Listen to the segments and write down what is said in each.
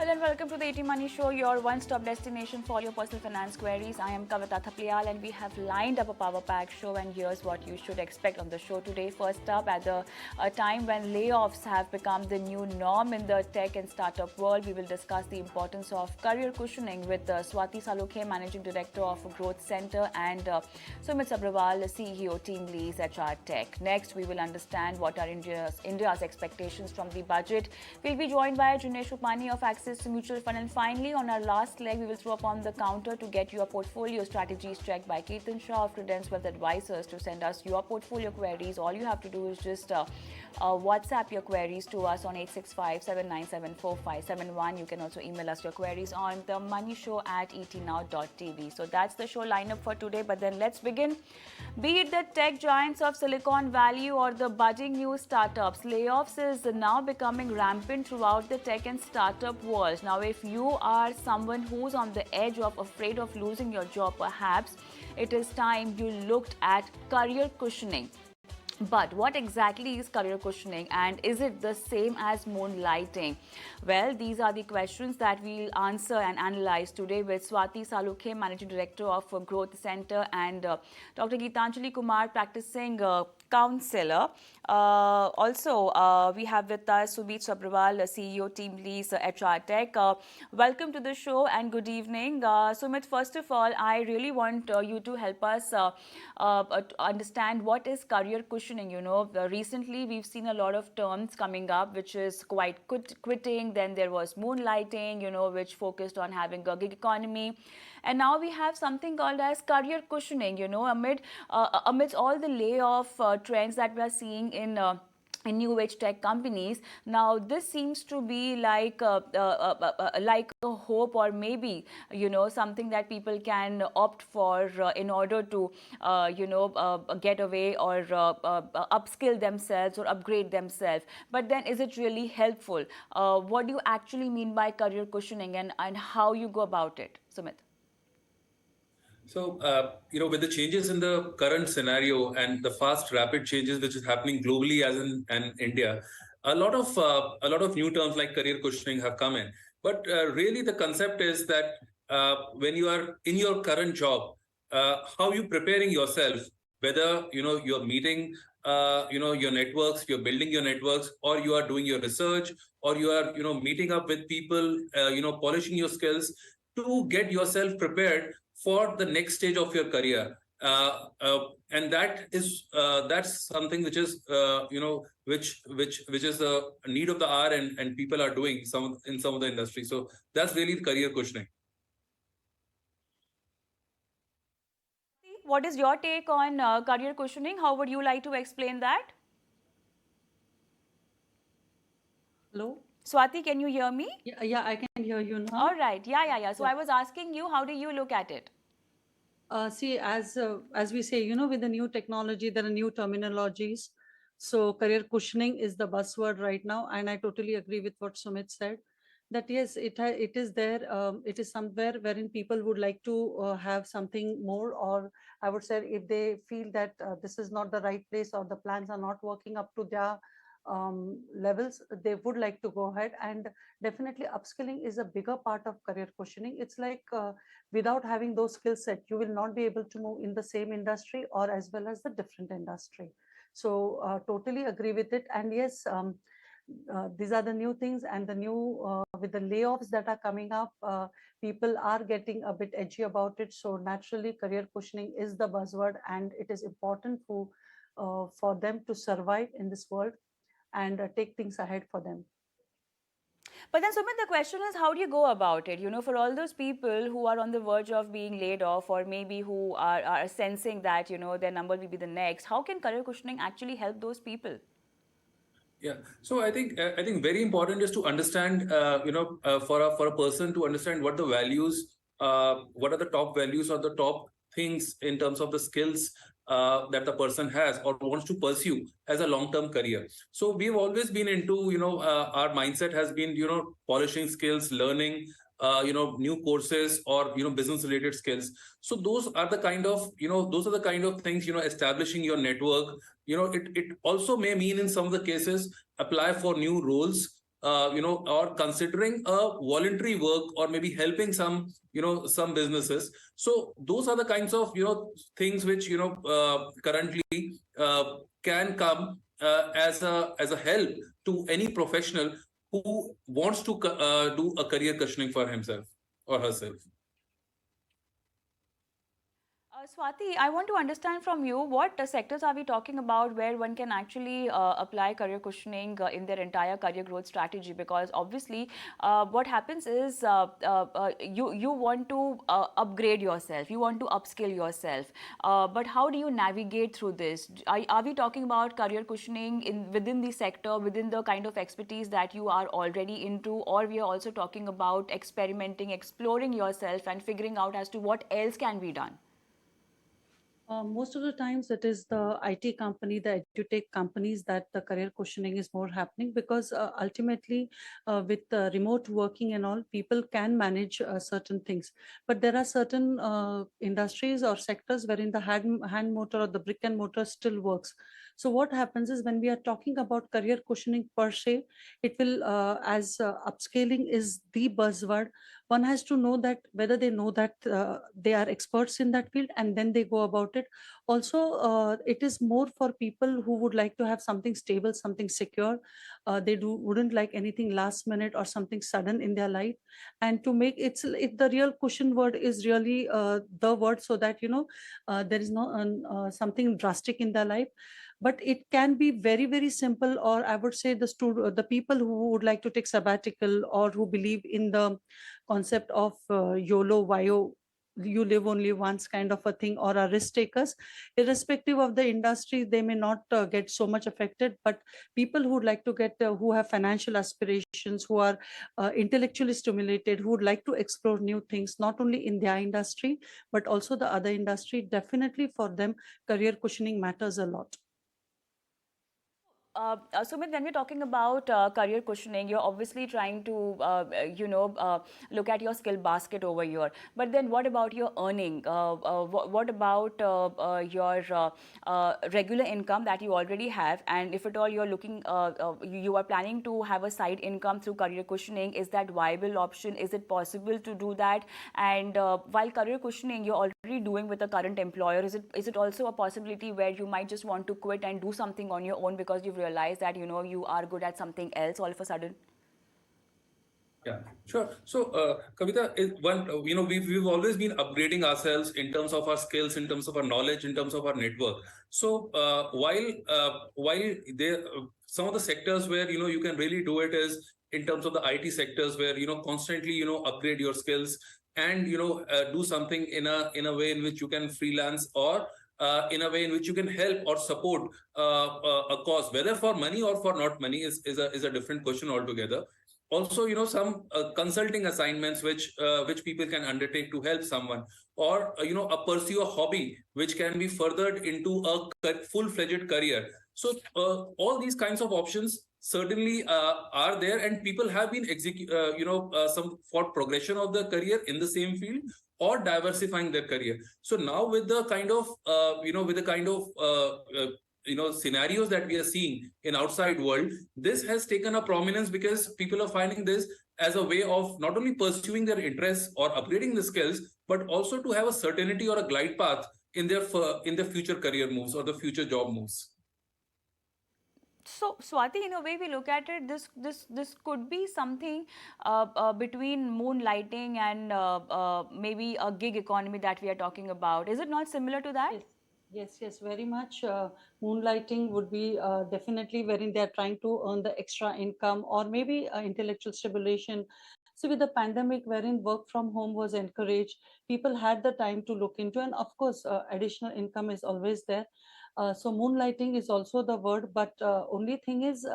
Hello and welcome to the 80 Money Show, your one-stop destination for your personal finance queries. I am Kavita Thapliyal and we have lined up a power-packed show, and here's what you should expect on the show today. First up, at a time when layoffs have become the new norm in the tech and startup world, we will discuss the importance of career cushioning with Swati Salunkhe, Managing Director of Growth Center, and Sumit Sabharwal, CEO, TeamLease HRtech. Next, we will understand what are India's expectations from the budget. We'll be joined by Junesh Upani of Access Mutual Fund. And finally, on our last leg, we will throw up on the counter to get your portfolio strategies checked by Keertan Shah of Credence Wealth Advisors to send us your portfolio queries. All you have to do is just WhatsApp your queries to us on 865-797-4571. You can also email us your queries on themoneyshow@etnow.tv. So that's the show lineup for today. But then let's begin. Be it the tech giants of Silicon Valley or the budding new startups, layoffs is now becoming rampant throughout the tech and startup world. Now, if you are someone who's on the edge of afraid of losing your job, perhaps it is time you looked at career cushioning. But what exactly is career cushioning, and is it the same as moonlighting? Well, these are the questions that we'll answer and analyze today with Swati Salunkhe, Managing Director of Growth Center, and Dr. Geetanjali Kumar, practicing counselor. We have with us Sumit Sabharwal, CEO, TeamLease HRtech. Welcome to the show and good evening. Sumit, first of all, I really want you to help us understand what is career cushioning. You know, recently we've seen a lot of terms coming up, which is quite quitting. Then there was moonlighting, you know, which focused on having a gig economy. And now we have something called as career cushioning, you know, amidst all the layoff trends that we are seeing in new age tech companies. Now this seems to be like a hope, or maybe, you know, something that people can opt for in order to get away or upskill themselves or upgrade themselves. But then, is it really helpful? What do you actually mean by career cushioning, and how you go about it, Sumit? So, with the changes in the current scenario and the fast, rapid changes which is happening globally as in India, a lot of new terms like career cushioning have come in. But really, the concept is that when you are in your current job, how you preparing yourself, whether you're meeting your networks, you're building your networks, or you are doing your research, or you are meeting up with people, polishing your skills to get yourself prepared for the next stage of your career, and that's something which is which is the need of the hour, and people are doing in some of the industry. So that's really the career cushioning. What is your take on career cushioning? How would you like to explain that? Hello? Swati, can you hear me? Yeah, I can hear you now. All right. Yeah. So I was asking you, how do you look at it? See, as we say, with the new technology, there are new terminologies. So career cushioning is the buzzword right now, and I totally agree with what Sumit said. That yes, it is there. It is somewhere wherein people would like to have something more, or I would say, if they feel that this is not the right place, or the plans are not working up to their levels, they would like to go ahead. And definitely upskilling is a bigger part of career cushioning. It's like without having those skill set, you will not be able to move in the same industry, or as well as the different industry. So totally agree with it. And yes, these are the new things, and the new with the layoffs that are coming up, people are getting a bit edgy about it. So naturally, career cushioning is the buzzword, and it is important for them to survive in this world and take things ahead for them. But then, Sumit, the question is, how do you go about it? You know, for all those people who are on the verge of being laid off, or maybe who are sensing that, their number will be the next, how can career cushioning actually help those people? Yeah, so I think very important is to understand, for a person to understand what the values, what are the top values or the top things in terms of the skills that the person has or wants to pursue as a long-term career. So we've always been into, our mindset has been, polishing skills, learning, new courses, or business-related skills. So those are the kind of things, establishing your network. It also may mean in some of the cases apply for new roles or considering a voluntary work, or maybe helping some, some businesses. So those are the kinds of, things which, currently can come as a help to any professional who wants to do a career cushioning for himself or herself. Swati, I want to understand from you what sectors are we talking about where one can actually apply career cushioning in their entire career growth strategy? Because obviously, what happens is you want to upgrade yourself, you want to upskill yourself, but how do you navigate through this? Are we talking about career cushioning within the sector, within the kind of expertise that you are already into, or we are also talking about experimenting, exploring yourself, and figuring out as to what else can be done? Most of the times it is the IT company, the edutech companies that the career cushioning is more happening, because ultimately with remote working and all, people can manage certain things. But there are certain industries or sectors wherein the hand motor or the brick and mortar still works. So what happens is, when we are talking about career cushioning per se, it will, as upscaling is the buzzword, one has to know that whether they know that they are experts in that field, and then they go about it. Also, it is more for people who would like to have something stable, something secure. They wouldn't like anything last minute or something sudden in their life. And to make the real cushion word is really the word, so that there is no something drastic in their life. But it can be very, very simple, or I would say the people who would like to take sabbatical, or who believe in the concept of YOLO, you live only once kind of a thing, or are risk takers. Irrespective of the industry, they may not get so much affected. But people who would like to get, who have financial aspirations, who are intellectually stimulated, who would like to explore new things, not only in their industry, but also the other industry, definitely for them, career cushioning matters a lot. Sumit, when we're talking about career cushioning, you're obviously trying to, look at your skill basket over here. But then what about your earning? What about your regular income that you already have? And if at all you're looking, you are planning to have a side income through career cushioning, is that viable option? Is it possible to do that? And while career cushioning you're already doing with a current employer, is it also a possibility where you might just want to quit and do something on your own because you've realize that you are good at something else all of a sudden? Yeah, sure. So, Kavita, is one, we've always been upgrading ourselves in terms of our skills, in terms of our knowledge, in terms of our network. So, while there, some of the sectors where you can really do it is in terms of the IT sectors, where constantly upgrade your skills, and do something in a way in which you can freelance, or in a way in which you can help or support a cause, whether for money or for not money, is a different question altogether. Also, some consulting assignments which people can undertake to help someone, or a pursue a hobby which can be furthered into a full-fledged career. So all these kinds of options certainly are there, and people have been some for progression of the career in the same field, or diversifying their career. So now, with the kind of scenarios that we are seeing in outside world, this has taken a prominence, because people are finding this as a way of not only pursuing their interests or upgrading the skills, but also to have a certainty or a glide path in their future career moves or the future job moves. So, Swati, in a way we look at it, this could be something between moonlighting and maybe a gig economy that we are talking about. Is it not similar to that? Yes, very much. Moonlighting would be definitely wherein they are trying to earn the extra income, or maybe intellectual stimulation. So with the pandemic, wherein work from home was encouraged, people had the time to look into, and of course, additional income is always there. So moonlighting is also the word, but only thing is,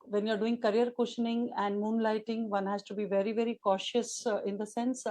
when you're doing career cushioning and moonlighting, one has to be very, very cautious in the sense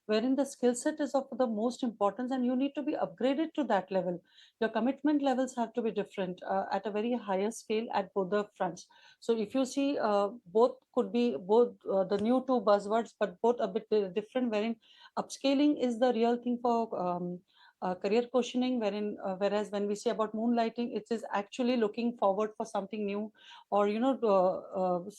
wherein the skill set is of the most importance, and you need to be upgraded to that level. Your commitment levels have to be different at a very higher scale at both the fronts. So if you see, both could be both the new two buzzwords, but both a bit different, wherein upscaling is the real thing for career cushioning, whereas when we say about moonlighting, it is actually looking forward for something new, or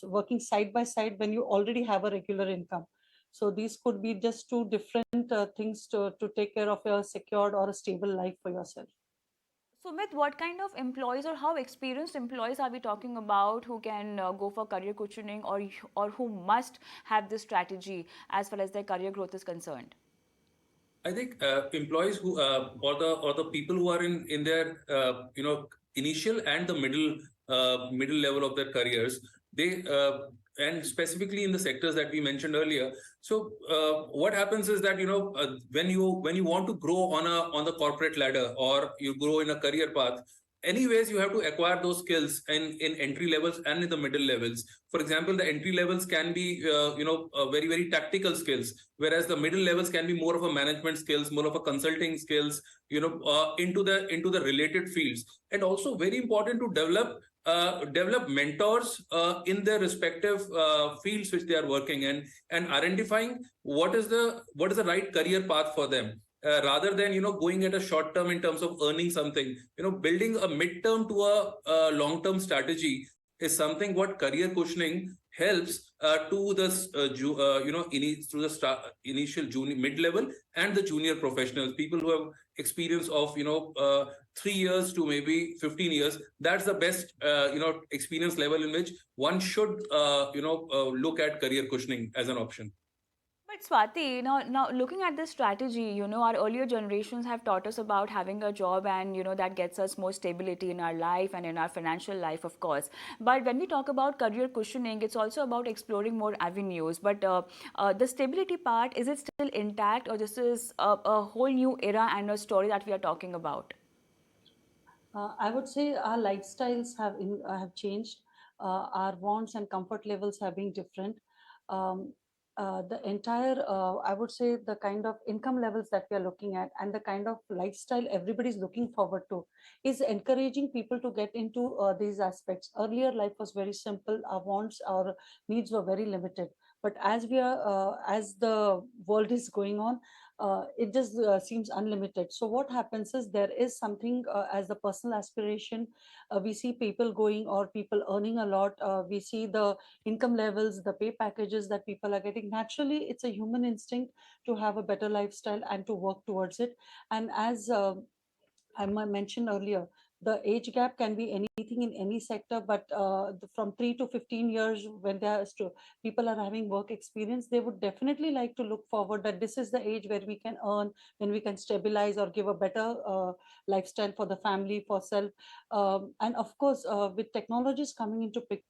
working side by side when you already have a regular income. So these could be just two different things to take care of a secured or a stable life for yourself. Sumit, what kind of employees or how experienced employees are we talking about who can go for career cushioning, or who must have this strategy as far as their career growth is concerned? I think employees who or the people who are in their initial and the middle level of their careers, they and specifically in the sectors that we mentioned earlier. So what happens is that when you want to grow on the corporate ladder, or you grow in a career path, anyways you have to acquire those skills in entry levels and in the middle levels. For example, the entry levels can be very very tactical skills, whereas the middle levels can be more of a management skills, more of a consulting skills, into the related fields. And also very important to develop mentors in their respective fields which they are working in, and identifying what is the right career path for them, rather than going at a short term in terms of earning something. Building a mid-term to a long-term strategy is something what career cushioning helps to the through the initial junior mid-level and the junior professionals, people who have experience of 3 years to maybe 15 years. That's the best experience level in which one should look at career cushioning as an option. But Swati, now looking at this strategy, our earlier generations have taught us about having a job, and that gets us more stability in our life and in our financial life, of course. But when we talk about career cushioning, it's also about exploring more avenues. But the stability part, is it still intact, or this is a whole new era and a story that we are talking about? I would say our lifestyles have changed. Our wants and comfort levels have been different. Um, the entire, I would say, the kind of income levels that we are looking at and the kind of lifestyle everybody's looking forward to is encouraging people to get into these aspects. Earlier, life was very simple. Our wants, our needs were very limited. But as the world is going on, it just seems unlimited. So what happens is there is something as the personal aspiration. We see people going, or people earning a lot. We see the income levels, the pay packages that people are getting. Naturally, it's a human instinct to have a better lifestyle and to work towards it. And as I mentioned earlier, the age gap can be anything in any sector, but from 3 to 15 years, when people are having work experience, they would definitely like to look forward that this is the age where we can earn, when we can stabilize or give a better lifestyle for the family, for self. And of course, with technologies coming into picture,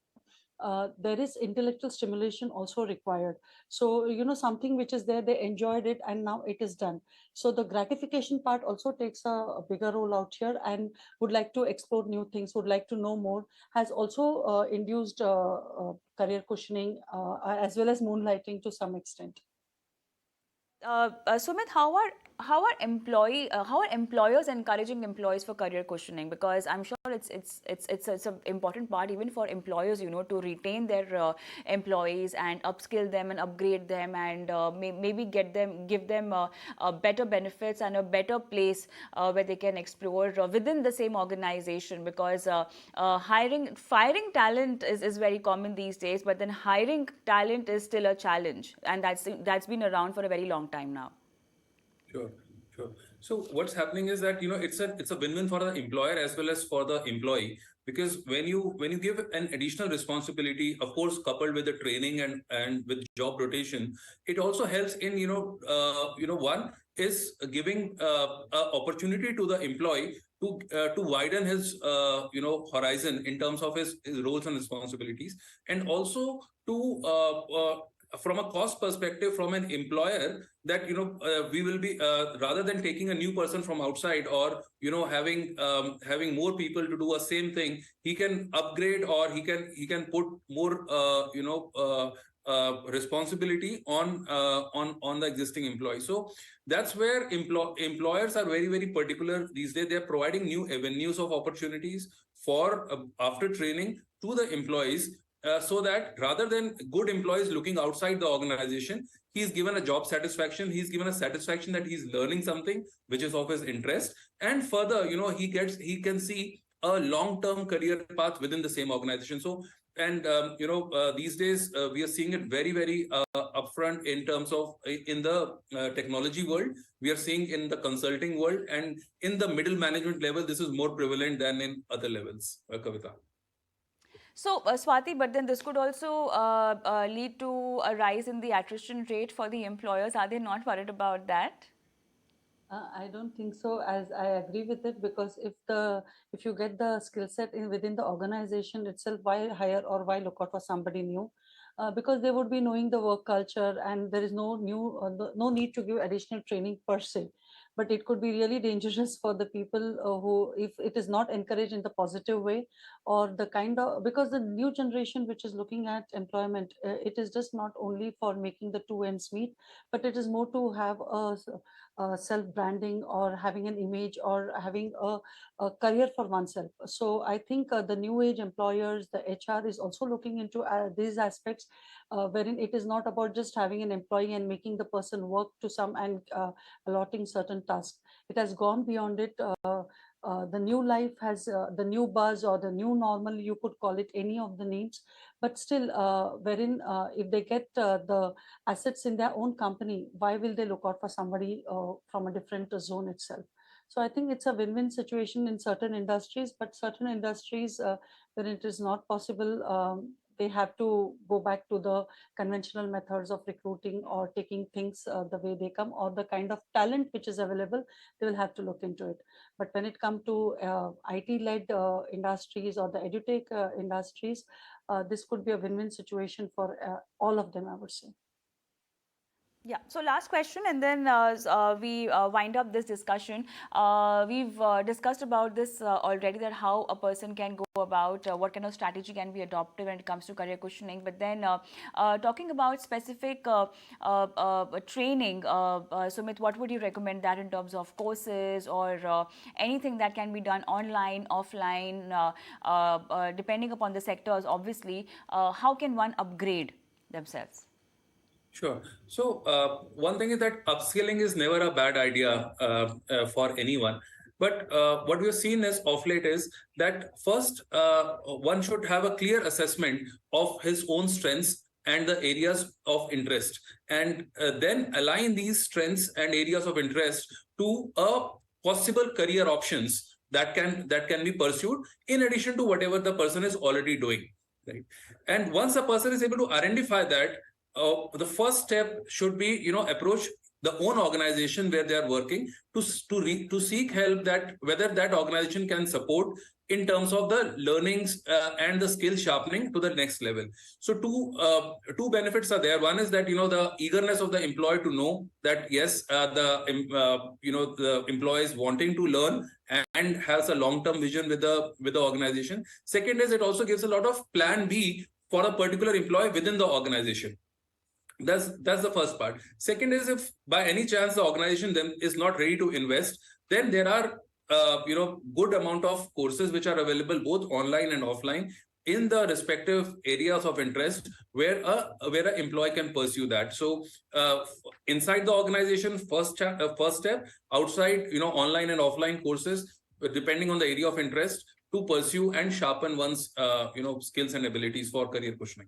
there is intellectual stimulation also required. So something which is there, they enjoyed it, and now it is done. So the gratification part also takes a bigger role out here, and would like to explore new things, would like to know more, has also induced career cushioning, as well as moonlighting to some extent. Sumit, how are employers encouraging employees for career cushioning? Because I'm sure it's an important part even for employers, to retain their employees and upskill them and upgrade them, and maybe give them better benefits and a better place where they can explore within the same organization. Because firing talent is very common these days, but then hiring talent is still a challenge, and that's been around for a very long time now. Sure, sure. So what's happening is that it's a win-win for the employer as well as for the employee, because when you give an additional responsibility, of course, coupled with the training and with job rotation, it also helps in one is giving a opportunity to the employee to widen his horizon in terms of his roles and responsibilities, and also to from a cost perspective from an employer, that we will be rather than taking a new person from outside, or having more people to do a same thing, he can upgrade, or he can put more responsibility on the existing employee. So that's where employers are very very particular these days. They're providing new avenues of opportunities for after training to the employees, so that rather than good employees looking outside the organization, he's given a job satisfaction, he's given a satisfaction that he's learning something which is of his interest, and further, he can see a long-term career path within the same organization. So, and these days we are seeing it very, very upfront in terms of in the technology world. We are seeing in the consulting world, and in the middle management level, this is more prevalent than in other levels. Kavita. So, Swati, but then this could also lead to a rise in the attrition rate for the employers. Are they not worried about that? I don't think so. As I agree with it, because if you get the skill set within the organization itself, why hire or why look out for somebody new? Because they would be knowing the work culture, and there is no need to give additional training per se. But it could be really dangerous for the people who, if it is not encouraged in the positive way, or the kind of, because the new generation which is looking at employment, it is just not only for making the two ends meet, but it is more to have a self branding, or having an image, or having a career for oneself. So I think the new age employers, the HR is also looking into these aspects, wherein it is not about just having an employee and making the person work to some, and allotting certain tasks. It has gone beyond it. The new life has the new buzz, or the new normal, you could call it any of the names, but still, wherein if they get the assets in their own company, why will they look out for somebody from a different zone itself? So I think it's a win-win situation in certain industries, but certain industries where it is not possible, they have to go back to the conventional methods of recruiting, or taking things the way they come, or the kind of talent which is available, they will have to look into it. But when it comes to IT-led industries, or the edutech industries, this could be a win-win situation for all of them, I would say. Yeah. So last question, and then we wind up this discussion. We've discussed about this already, that how a person can go about, what kind of strategy can be adopted when it comes to career cushioning. But then talking about specific training, Sumit, what would you recommend that in terms of courses, or anything that can be done online, offline, depending upon the sectors, obviously, how can one upgrade themselves? Sure. So one thing is that upskilling is never a bad idea for anyone. But what we have seen is of late is that first one should have a clear assessment of his own strengths and the areas of interest, and then align these strengths and areas of interest to a possible career options that can be pursued in addition to whatever the person is already doing. Right. And once a person is able to identify that, the first step should be, approach the own organization where they are working to seek help, that whether that organization can support in terms of the learnings and the skill sharpening to the next level. So two benefits are there. One is that, the eagerness of the employee to know that yes, the employee is wanting to learn and has a long-term vision with the organization. Second is, it also gives a lot of plan B for a particular employee within the organization. That's the first part. Second is, if by any chance the organization then is not ready to invest, then there are good amount of courses which are available both online and offline in the respective areas of interest, where an employee can pursue that. So inside the organization, first step. Outside, online and offline courses, depending on the area of interest, to pursue and sharpen one's skills and abilities for career cushioning.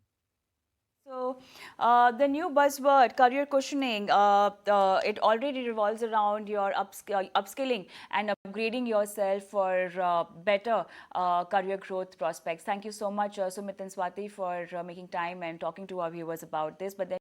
So the new buzzword, career cushioning, it already revolves around your upskilling and upgrading yourself for better career growth prospects. Thank you so much, Sumit and Swati, for making time and talking to our viewers about this. But then